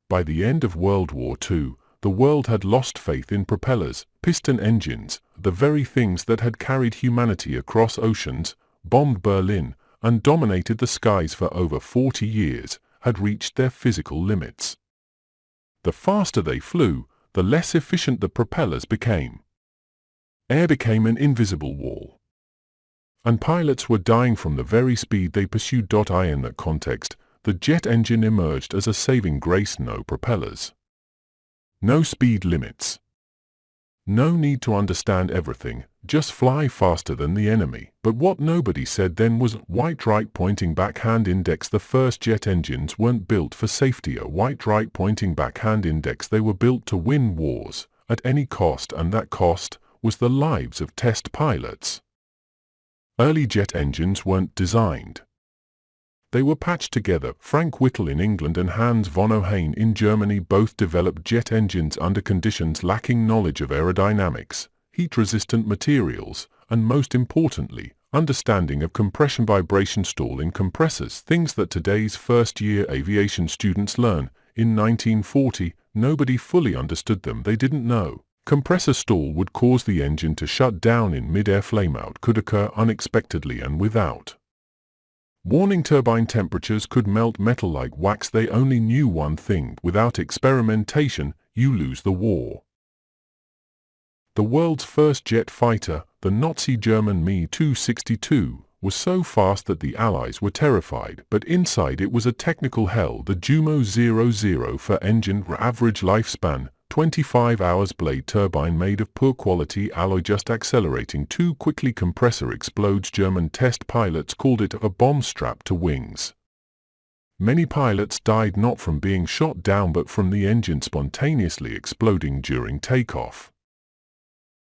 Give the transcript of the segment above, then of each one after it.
By the end of World War II, the world had lost faith in propellers, piston engines, the very things that had carried humanity across oceans, bombed Berlin, and dominated the skies for over 40 years, had reached their physical limits. The faster they flew, the less efficient the propellers became. Air became an invisible wall. And pilots were dying from the very speed they pursued. In that context, the jet engine emerged as a saving grace. No propellers. No speed limits. No need to understand everything, just fly faster than the enemy. But what nobody said then was white right pointing backhand index. The first jet engines weren't built for safety. A white right pointing backhand index. They were built to win wars, at any cost, and that cost was the lives of test pilots. Early jet engines weren't designed. They were patched together. Frank Whittle in England and Hans von Ohain in Germany both developed jet engines under conditions lacking knowledge of aerodynamics, heat-resistant materials, and most importantly, understanding of compression vibration stall in compressors, things that today's first-year aviation students learn. In 1940, nobody fully understood them. They didn't know. Compressor stall would cause the engine to shut down in mid-air. Flameout could occur unexpectedly and without warning. Turbine temperatures could melt metal like wax. They only knew one thing: without experimentation, you lose the war. The world's first jet fighter, the Nazi German Me-262, was so fast that the Allies were terrified, but inside it was a technical hell. The Jumo 00 for engine average lifespan, 25 hours. Blade turbine made of poor quality alloy, just accelerating too quickly. Compressor explodes. German test pilots called it a bomb strapped to wings. Many pilots died not from being shot down but from the engine spontaneously exploding during takeoff.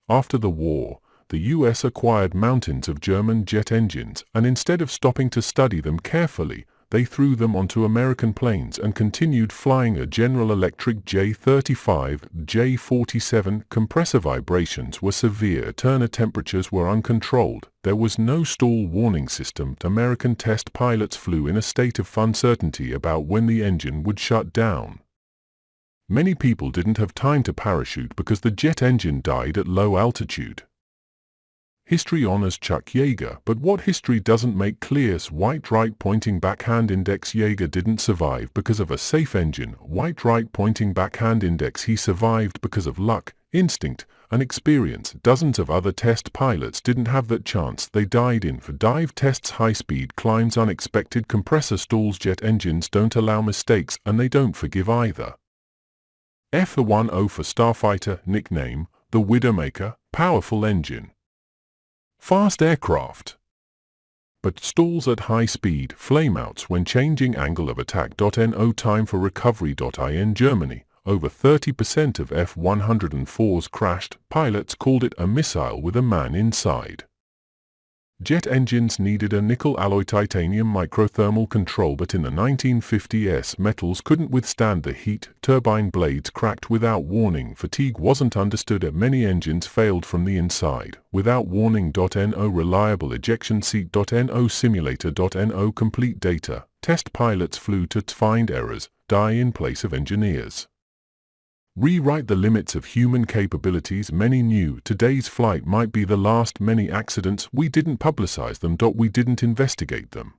After the war, the US acquired mountains of German jet engines, and instead of stopping to study them carefully, they threw them onto American planes and continued flying. A General Electric J-35, J-47 compressor vibrations were severe. Turner temperatures were uncontrolled. There was no stall warning system. American test pilots flew in a state of uncertainty about when the engine would shut down. Many people didn't have time to parachute because the jet engine died at low altitude. History honors Chuck Yeager, but what history doesn't make clear is white right pointing backhand index. Yeager didn't survive because of a safe engine. White right pointing backhand index. He survived because of luck, instinct, and experience. Dozens of other test pilots didn't have that chance. They died in for dive tests, high-speed climbs, unexpected compressor stalls. Jet engines don't allow mistakes, and they don't forgive either. F-10 for Starfighter, nickname, the Widowmaker, powerful engine. Fast aircraft. But stalls at high speed, flameouts when changing angle of attack. No time for recovery. In Germany, over 30% of F-104s crashed. Pilots called it a missile with a man inside. Jet engines needed a nickel alloy titanium microthermal control, but in the 1950s metals couldn't withstand the heat. Turbine blades cracked without warning. Fatigue wasn't understood. Many engines failed from the inside without warning. No reliable ejection seat. No simulator. No complete data. Test pilots flew to find errors, die in place of engineers. Rewrite the limits of human capabilities. Many knew today's flight might be the last. Many accidents. We didn't publicize them. We didn't investigate them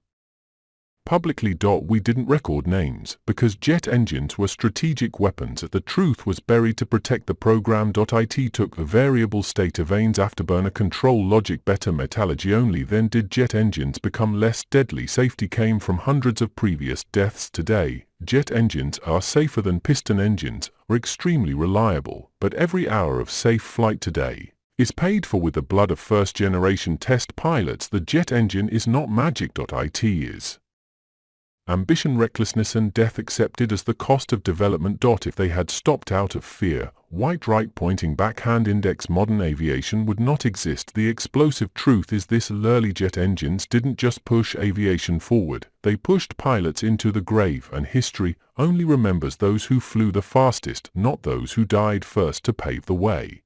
publicly. We didn't record names because jet engines were strategic weapons. The truth was buried to protect the program. It took the variable state of vanes afterburner control logic, better metallurgy. Only then did jet engines become less deadly. Safety came from hundreds of previous deaths. Today, jet engines are safer than piston engines, are extremely reliable, but every hour of safe flight today is paid for with the blood of first-generation test pilots. The jet engine is not magic. It is ambition, recklessness, and death accepted as the cost of development. If they had stopped out of fear, white right pointing backhand index, modern aviation would not exist. The explosive truth is this: early jet engines didn't just push aviation forward, they pushed pilots into the grave, and history only remembers those who flew the fastest, not those who died first to pave the way.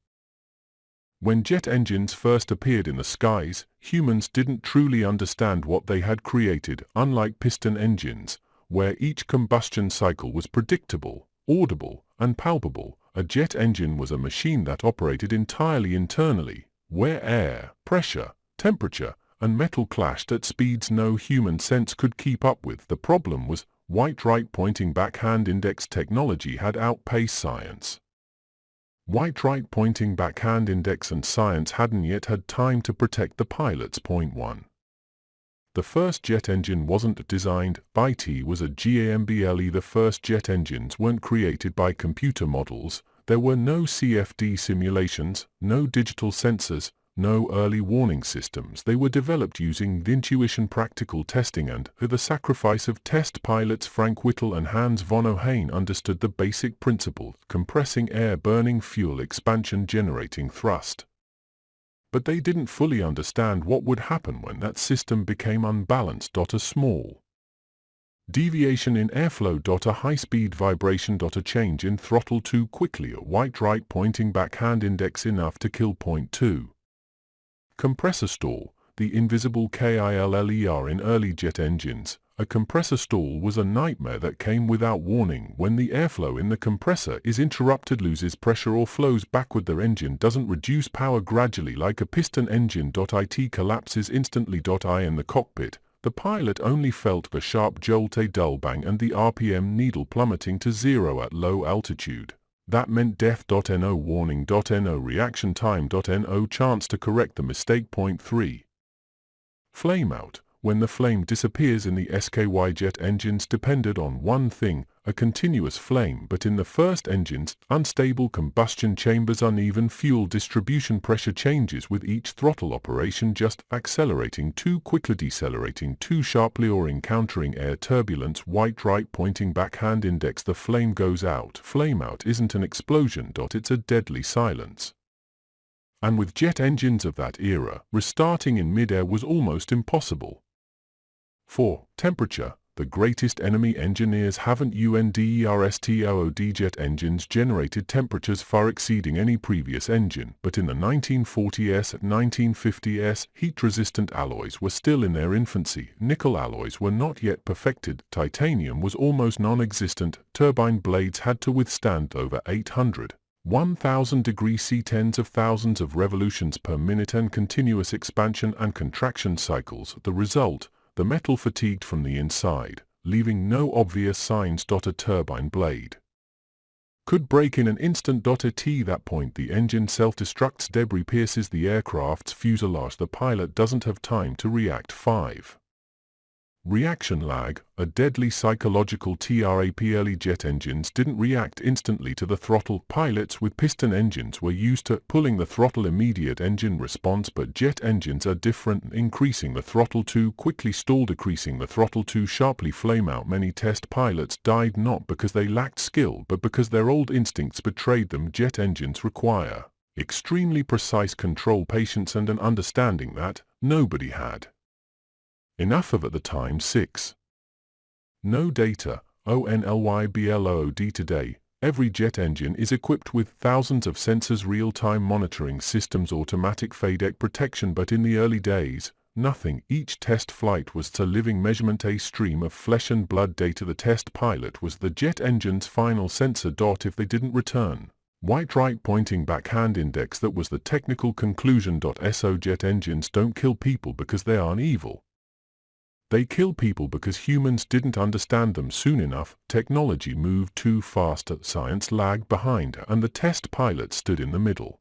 When jet engines first appeared in the skies, humans didn't truly understand what they had created. Unlike piston engines, where each combustion cycle was predictable, audible, and palpable. A jet engine was a machine that operated entirely internally, where air, pressure, temperature, and metal clashed at speeds no human sense could keep up with. The problem was, white right-pointing backhand index technology had outpaced science. White right-pointing backhand index and science hadn't yet had time to protect the pilots. Point 1. The first jet engine wasn't designed by T was a GAMBLE. The first jet engines weren't created by computer models. There were no CFD simulations, no digital sensors, no early warning systems. They were developed using the intuition, practical testing, and the sacrifice of test pilots. Frank Whittle and Hans von Ohain understood the basic principle: compressing air, burning fuel, expansion, generating thrust. But they didn't fully understand what would happen when that system became unbalanced. A small deviation in airflow. A high-speed vibration. A change in throttle too quickly. A white right-pointing backhand index enough to kill. Point 2. Compressor stall. The invisible killer in early jet engines. A compressor stall was a nightmare that came without warning. When the airflow in the compressor is interrupted, loses pressure, or flows backward, the engine doesn't reduce power gradually like a piston engine. It collapses instantly. In the cockpit, the pilot only felt the sharp jolt, a dull bang, and the RPM needle plummeting to zero at low altitude. That meant death. No warning. No reaction time. No chance to correct the mistake. Point 3. Flame out. When the flame disappears in the SKY jet engines depended on one thing: a continuous flame. But in the first engines, unstable combustion chambers, uneven fuel distribution, pressure changes with each throttle operation, just accelerating too quickly, decelerating too sharply, or encountering air turbulence. White right-pointing backhand index. The flame goes out. Flame out isn't an explosion. It's a deadly silence. And with jet engines of that era, restarting in mid-air was almost impossible. 4. Temperature. The greatest enemy. Engineers haven't understood. Jet engines generated temperatures far exceeding any previous engine, but in the 1940s and 1950s, heat-resistant alloys were still in their infancy. Nickel alloys were not yet perfected. Titanium was almost non-existent. Turbine blades had to withstand over 1,000 degrees C, tens of thousands of revolutions per minute, and continuous expansion and contraction cycles. The result: the metal fatigued from the inside, leaving no obvious signs. A turbine blade could break in an instant. At that point, the engine self-destructs. Debris pierces the aircraft's fuselage. The pilot doesn't have time to react. 5. Reaction lag. A deadly psychological trap. Early jet engines didn't react instantly to the throttle. Pilots with piston engines were used to pulling the throttle, immediate engine response, but jet engines are different. Increasing the throttle too quickly, stall. Decreasing the throttle too sharply, flame out. Many test pilots died not because they lacked skill, but because their old instincts betrayed them. Jet engines require extremely precise control, patience, and an understanding that nobody had enough of at the time. 6. No data. ONLYBLOOD. Today, every jet engine is equipped with thousands of sensors, real-time monitoring systems, automatic FADEC protection, but in the early days, nothing. Each test flight was a living measurement, a stream of flesh and blood data. The test pilot was the jet engine's final sensor. If they didn't return white right-pointing backhand index, that was the technical conclusion. So jet engines don't kill people because they aren't evil. They kill people because humans didn't understand them soon enough. Technology moved too fast, science lagged behind, and the test pilot stood in the middle.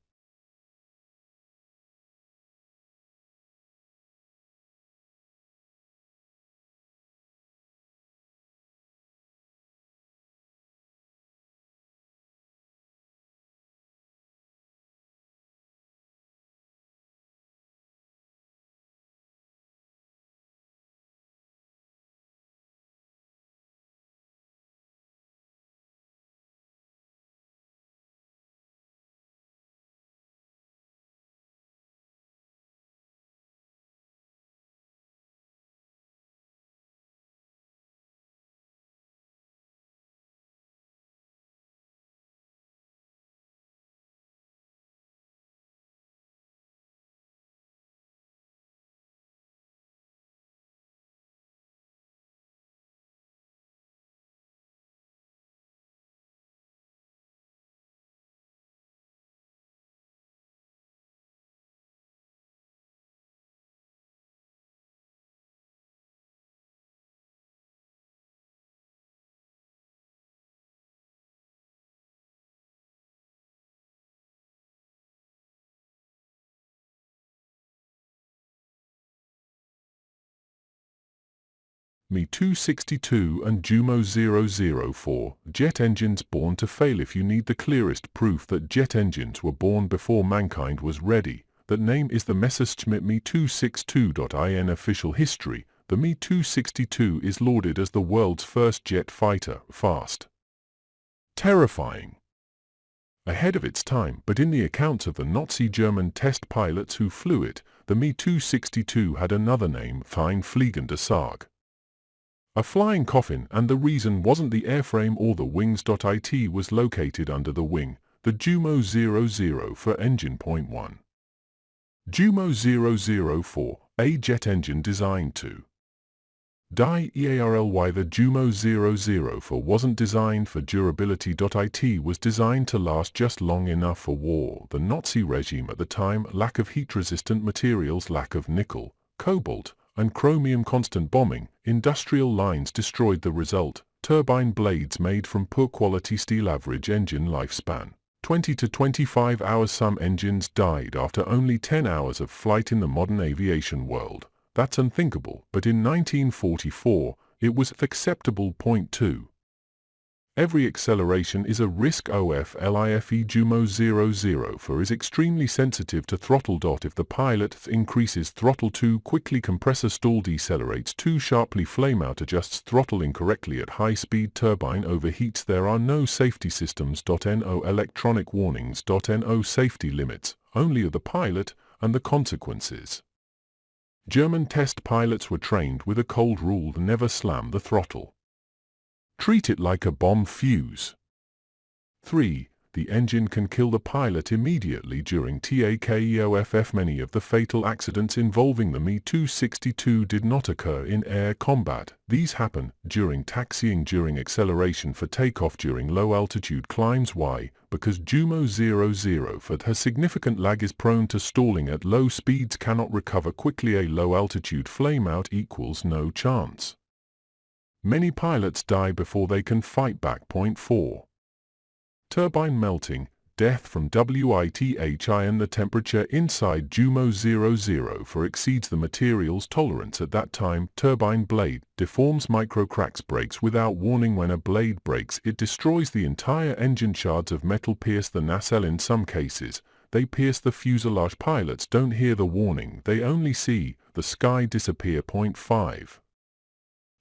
Me-262 and Jumo 004, jet engines born to fail. If you need the clearest proof that jet engines were born before mankind was ready, that name is the Messerschmitt Me-262. In official history, the Me-262 is lauded as the world's first jet fighter, fast, terrifying, ahead of its time, but in the accounts of the Nazi German test pilots who flew it, the Me-262 had another name, Fein Fliegende Sarg, a flying coffin, and the reason wasn't the airframe or the wings. It was located under the wing, the Jumo 00 for engine. Point 1. Jumo 004, a jet engine designed to die. EARLY The Jumo 004 wasn't designed for durability. It was designed to last just long enough for war. The Nazi regime at the time, lack of heat-resistant materials, lack of nickel, cobalt, and chromium, constant bombing, industrial lines destroyed the result, turbine blades made from poor quality steel. Average engine lifespan 20 to 25 hours. Some engines died after only 10 hours of flight. In the modern aviation world, that's unthinkable, but in 1944, it was acceptable. Point 2. Every acceleration is a risk. OFLIFE Jumo 004 is extremely sensitive to throttle. If the pilot increases throttle too quickly, compressor stall, decelerates too sharply, flameout, adjusts throttle incorrectly at high speed, turbine overheats. There are no safety systems. No electronic warnings. No safety limits, only the pilot and the consequences. German test pilots were trained with a cold rule: never slam the throttle. Treat it like a bomb fuse. 3. The engine can kill the pilot immediately during TAKEOFF. Many of the fatal accidents involving the Me-262 did not occur in air combat. These happen during taxiing, during acceleration, for takeoff, during low-altitude climbs. Why? Because Jumo 004 has significant lag, is prone to stalling at low speeds, cannot recover quickly. A low-altitude flameout equals no chance. Many pilots die before they can fight back. Point 4. Turbine melting, death from WITHIN. The temperature inside Jumo 004 exceeds the material's tolerance at that time. Turbine blade deforms, microcracks, breaks without warning. When a blade breaks, it destroys the entire engine. Shards of metal pierce the nacelle. In some cases, they pierce the fuselage. Pilots don't hear the warning, they only see the sky disappear. Point 5.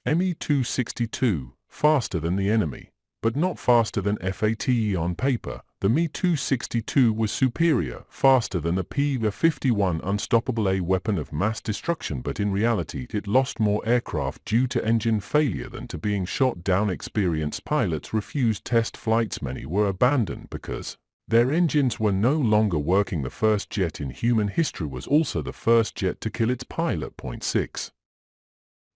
Me-262, faster than the enemy, but not faster than FATE. On paper, the Me-262 was superior, faster than the P-51, unstoppable, a weapon of mass destruction, but in reality it lost more aircraft due to engine failure than to being shot down. Experienced pilots refused test flights. Many were abandoned because their engines were no longer working. The first jet in human history was also the first jet to kill its pilot. Point 6.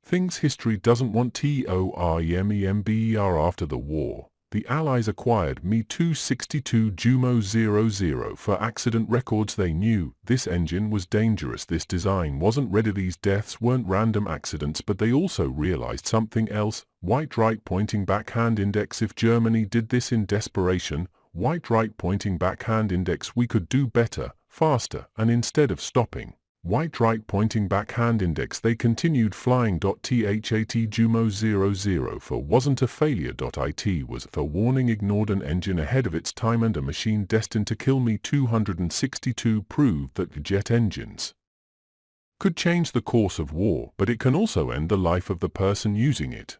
Things history doesn't want. TOREMEMBER. After the war, the Allies acquired Me-262 Jumo 00 for accident records. They knew this engine was dangerous, this design wasn't ready. These deaths weren't random accidents, but they also realized something else: white right pointing backhand index. If Germany did this in desperation, white right pointing backhand index, we could do better, faster, and instead of stopping white right pointing backhand index, they continued flying. THAT Jumo 004 wasn't a failure. It was a warning, ignored an engine ahead of its time, and a machine destined to kill. Me-262 proved that jet engines could change the course of war, but it can also end the life of the person using it.